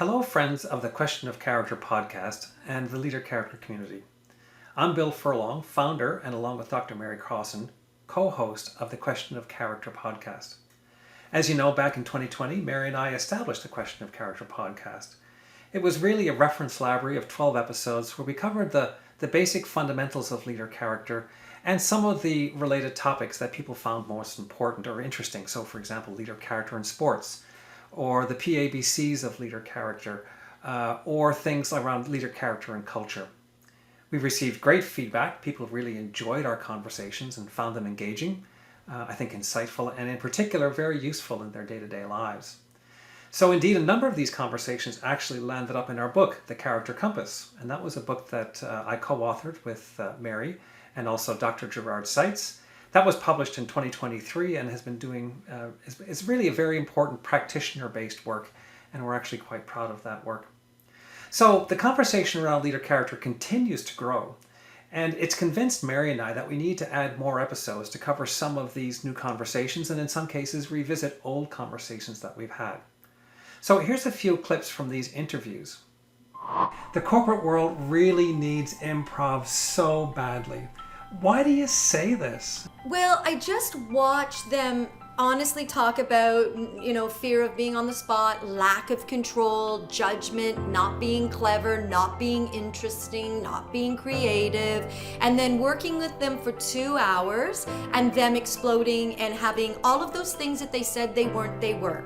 Hello, friends of the Question of Character podcast and the Leader Character community. I'm Bill Furlong, founder, and along with Dr. Mary Crossan, co-host of the Question of Character podcast. As you know, back in 2020, Mary and I established the Question of Character podcast. It was really a reference library of 12 episodes where we covered the basic fundamentals of leader character and some of the related topics that people found most important or interesting. So, for example, leader character in sports, or the PABCs of leader character, or things around leader character and culture. We've received great feedback. People really enjoyed our conversations and found them engaging, I think insightful, and in particular very useful in their day-to-day lives. So indeed, a number of these conversations actually landed up in our book, The Character Compass, and that was a book that I co-authored with Mary and also Dr. Gerard Seitz. That was published in 2023 and has been doing, it's really a very important practitioner-based work, and we're actually quite proud of that work. So the conversation around leader character continues to grow, and it's convinced Mary and I that we need to add more episodes to cover some of these new conversations and in some cases revisit old conversations that we've had. So here's a few clips from these interviews. The corporate world really needs improv so badly. Why do you say this? Well, I just watch them honestly talk about, fear of being on the spot, lack of control, judgment, not being clever, not being interesting, not being creative, and then working with them for 2 hours and them exploding and having all of those things that they said they weren't, they were.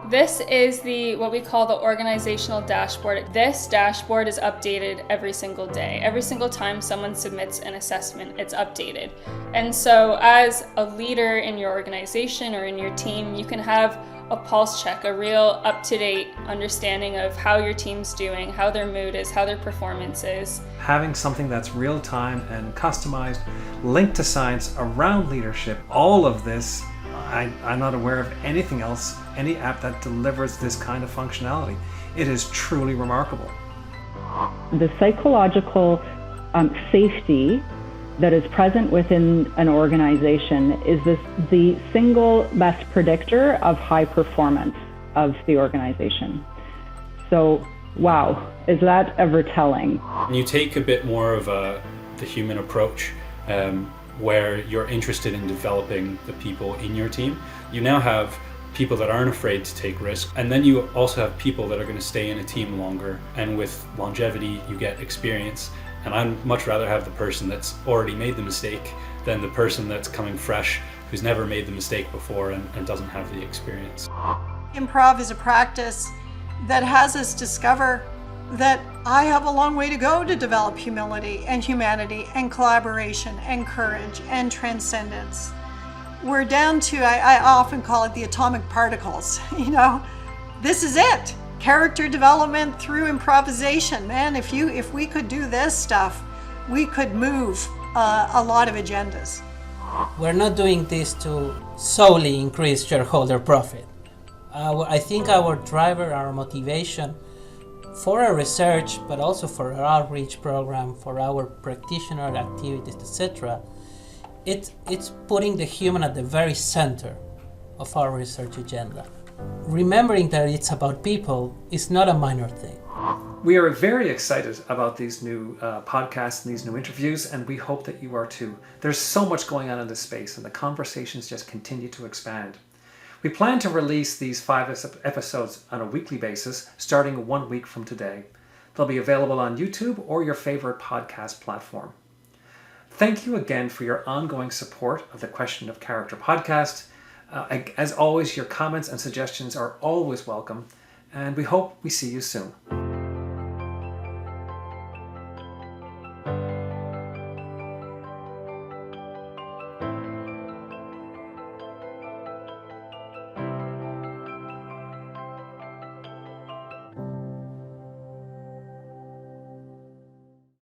This is what we call the organizational dashboard. This dashboard is updated every single day. Every single time someone submits an assessment, it's updated. And so as a leader in your organization or in your team, you can have a pulse check, a real up-to-date understanding of how your team's doing, how their mood is, how their performance is. Having something that's real-time and customized, linked to science around leadership, all of this, I'm not aware of anything else, any app that delivers this kind of functionality. It is truly remarkable. The psychological safety that is present within an organization is the single best predictor of high performance of the organization. So, wow, is that ever telling? You take a bit more of the human approach, where you're interested in developing the people in your team. You now have people that aren't afraid to take risks, and then you also have people that are going to stay in a team longer, and with longevity you get experience. And I'd much rather have the person that's already made the mistake than the person that's coming fresh, who's never made the mistake before and doesn't have the experience. Improv is a practice that has us discover that I have a long way to go to develop humility and humanity and collaboration and courage and transcendence. We're down to, I often call it the atomic particles, This is it. Character development through improvisation. Man, if we could do this stuff, we could move a lot of agendas. We're not doing this to solely increase shareholder profit. I think our driver, our motivation for our research, but also for our outreach program, for our practitioner activities, etc., it's putting the human at the very center of our research agenda. Remembering that it's about people is not a minor thing. We are very excited about these new podcasts and these new interviews, and we hope that you are too. There's so much going on in this space, and the conversations just continue to expand. We plan to release these 5 episodes on a weekly basis, starting 1 week from today. They'll be available on YouTube or your favorite podcast platform. Thank you again for your ongoing support of the Question of Character podcast. As always, your comments and suggestions are always welcome, and we hope we see you soon.